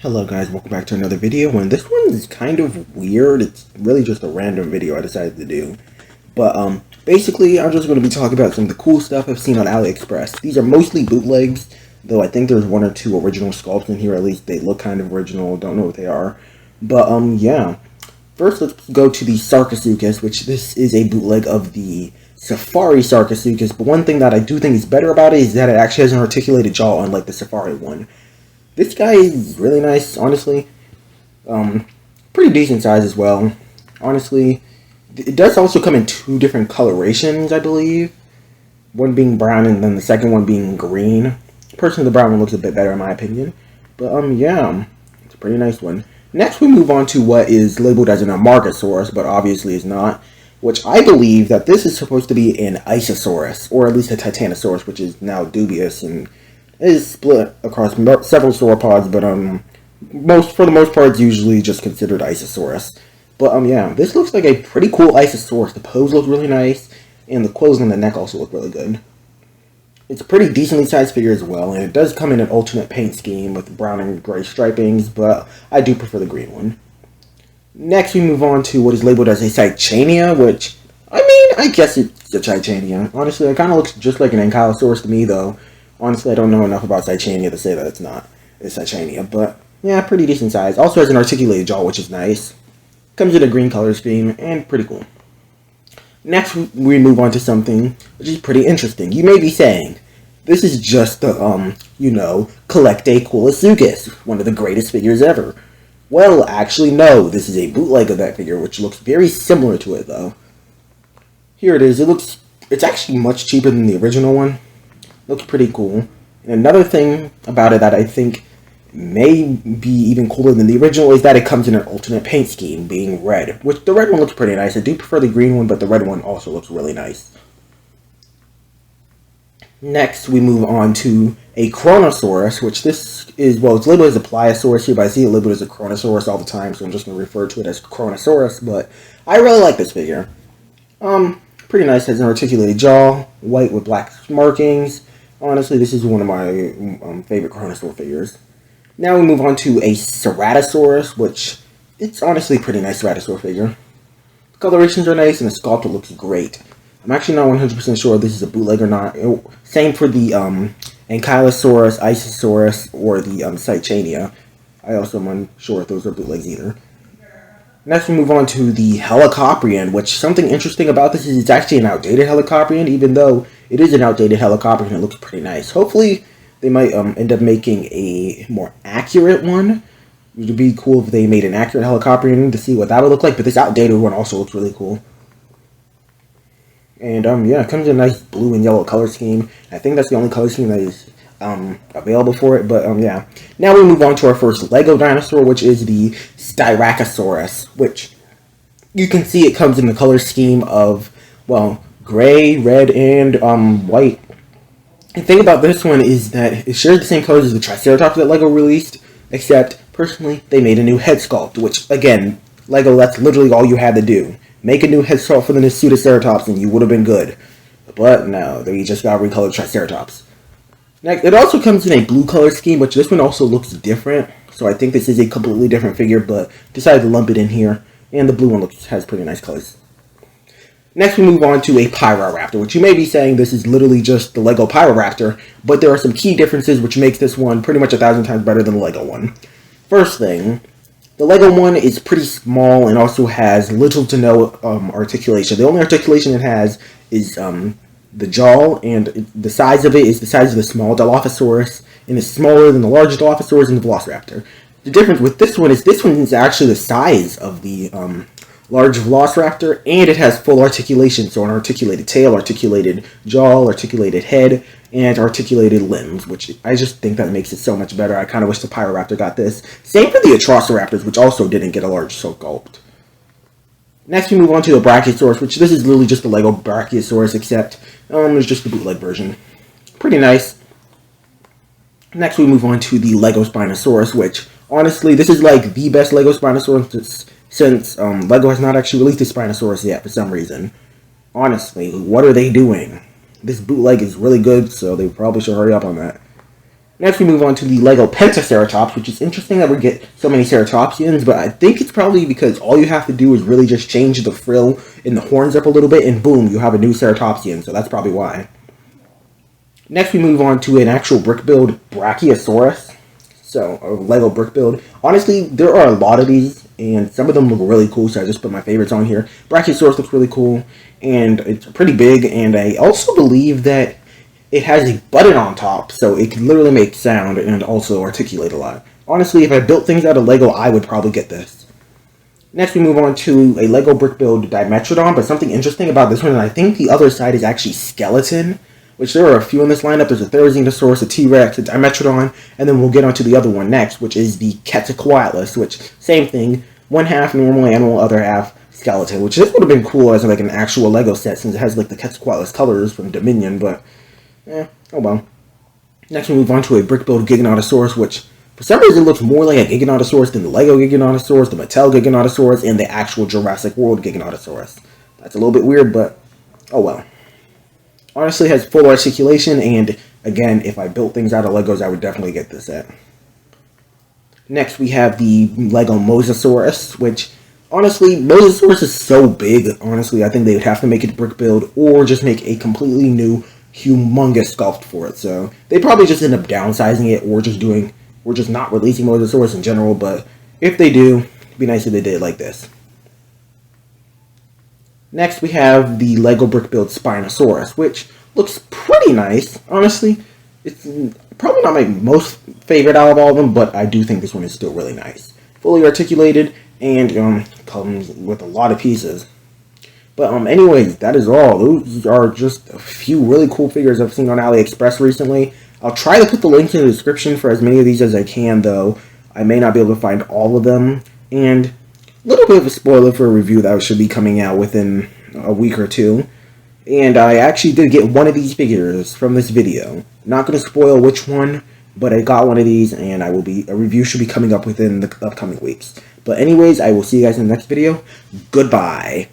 Hello guys, welcome back to another video, and this one is kind of weird. It's really just a random video I decided to do. But basically I'm just going to be talking about some of the cool stuff I've seen on AliExpress. These are mostly bootlegs, though I think there's one or two original sculpts in here. At least they look kind of original, don't know what they are. But yeah. First let's go to the Sarcosuchus, which this is a bootleg of the Safari Sarcosuchus. But one thing that I do think is better about it is that it actually has an articulated jaw, unlike the Safari one. This guy is really nice, honestly. Pretty decent size as well. Honestly, it does also come in two different colorations, I believe. One being brown and then the second one being green. Personally, the brown one looks a bit better in my opinion. But yeah, it's a pretty nice one. Next, we move on to what is labeled as an Amargasaurus, but obviously is not. Which I believe that this is supposed to be an Isosaurus, or at least a Titanosaurus, which is now dubious and is split across several sauropods, but for the most part, it's usually just considered Isosaurus. But yeah, this looks like a pretty cool Isosaurus. The pose looks really nice, and the quills on the neck also look really good. It's a pretty decently sized figure as well, and it does come in an alternate paint scheme with brown and gray stripings, but I do prefer the green one. Next, we move on to what is labeled as a Cychania, which, I mean, I guess it's a Cychania. Honestly, it kind of looks just like an Ankylosaurus to me, though. Honestly, I don't know enough about Cychania to say that it's not a Cychania, but yeah, pretty decent size. Also has an articulated jaw, which is nice. Comes in a green color scheme, and pretty cool. Next, we move on to something which is pretty interesting. You may be saying, this is just the, collect a Coolosuchus, one of the greatest figures ever. Well, actually, no, this is a bootleg of that figure, which looks very similar to it, though. Here it is. It's actually much cheaper than the original one. Looks pretty cool. And another thing about it that I think may be even cooler than the original is that it comes in an alternate paint scheme, being red. Which the red one looks pretty nice. I do prefer the green one, but the red one also looks really nice. Next, we move on to a Chronosaurus, which this is, well, it's labeled as a Pliosaurus here, but I see it labeled as a Chronosaurus all the time, so I'm just going to refer to it as Chronosaurus, but I really like this figure. Pretty nice. Has an articulated jaw, white with black markings. Honestly, this is one of my favorite Chronosaur figures. Now we move on to a Ceratosaurus, which it's honestly a pretty nice Ceratosaur figure. The colorations are nice and the sculpture looks great. I'm actually not 100% sure if this is a bootleg or not. Same for the Ankylosaurus, Isosaurus, or the Cychania. I also am unsure if those are bootlegs either. Next, we move on to the Helicoprion, which something interesting about this is it's actually an outdated Helicoprion, even though it is an outdated Helicoprion. It looks pretty nice. Hopefully, they might end up making a more accurate one. It would be cool if they made an accurate Helicoprion to see what that would look like, but this outdated one also looks really cool. And yeah, it comes in a nice blue and yellow color scheme. I think that's the only color scheme that is available for it, but yeah. Now we move on to our first Lego dinosaur, which is the Styracosaurus, which you can see it comes in the color scheme of, well, gray, red, and white. The thing about this one is that it shares the same colors as the Triceratops that Lego released, except, personally, they made a new head sculpt, which, again, Lego, that's literally all you had to do. Make a new head sculpt for the Pseudoceratops and you would have been good. But no, they just got recolored Triceratops. Next, it also comes in a blue color scheme, which this one also looks different. So I think this is a completely different figure, but decided to lump it in here. And the blue one has pretty nice colors. Next, we move on to a Pyroraptor, which you may be saying this is literally just the Lego Pyroraptor, but there are some key differences which makes this one pretty much 1,000 times better than the Lego one. First thing, the Lego one is pretty small and also has little to no articulation. The only articulation it has is the jaw, and the size of it is the size of the small Dilophosaurus, and is smaller than the large Dilophosaurus and the Velociraptor. The difference with this one is actually the size of the large Velociraptor, and it has full articulation, so an articulated tail, articulated jaw, articulated head, and articulated limbs, which I just think that makes it so much better. I kind of wish the Pyroraptor got this. Same for the Atrociraptors, which also didn't get a large sculpt. Next, we move on to the Brachiosaurus, which this is literally just the Lego Brachiosaurus, except it's just the bootleg version. Pretty nice. Next, we move on to the Lego Spinosaurus, which, honestly, this is like the best Lego Spinosaurus since Lego has not actually released a Spinosaurus yet for some reason. Honestly, what are they doing? This bootleg is really good, so they probably should hurry up on that. Next, we move on to the Lego Pentaceratops, which is interesting that we get so many ceratopsians, but I think it's probably because all you have to do is really just change the frill in the horns up a little bit, and boom, you have a new ceratopsian, so that's probably why. Next, we move on to an actual brick build, Brachiosaurus. So, a Lego brick build. Honestly, there are a lot of these, and some of them look really cool, so I just put my favorites on here. Brachiosaurus looks really cool, and it's pretty big, and I also believe that it has a button on top, so it can literally make sound and also articulate a lot. Honestly, if I built things out of Lego, I would probably get this. Next, we move on to a Lego brick build Dimetrodon, but something interesting about this one, and I think the other side is actually skeleton, which there are a few in this lineup. There's a Therizinosaurus, a T-Rex, a Dimetrodon, and then we'll get onto the other one next, which is the Quetzalcoatlus, which, same thing, one half normal animal, other half skeleton, which this would have been cool as like an actual Lego set, since it has like the Quetzalcoatlus colors from Dominion, but oh well. Next we move on to a brick build Giganotosaurus, which for some reason looks more like a Giganotosaurus than the Lego Giganotosaurus, the Mattel Giganotosaurus, and the actual Jurassic World Giganotosaurus. That's a little bit weird, but oh well. Honestly, it has full articulation, and again, if I built things out of Legos, I would definitely get this set. Next we have the Lego Mosasaurus, which honestly, Mosasaurus is so big, honestly, I think they would have to make it brick build, or just make a completely new humongous sculpt for it. So they probably just end up downsizing it, or just not releasing Mosasaurus in general. But if they do, it'd be nice if they did it like this. Next, we have the Lego brick build Spinosaurus, which looks pretty nice. Honestly, it's probably not my most favorite out of all of them, but I do think this one is still really nice. Fully articulated and comes with a lot of pieces. But anyways, that is all. Those are just a few really cool figures I've seen on AliExpress recently. I'll try to put the link in the description for as many of these as I can, though I may not be able to find all of them. And a little bit of a spoiler for a review that should be coming out within a week or two. And I actually did get one of these figures from this video. Not going to spoil which one, but I got one of these, and a review should be coming up within the upcoming weeks. But anyways, I will see you guys in the next video. Goodbye.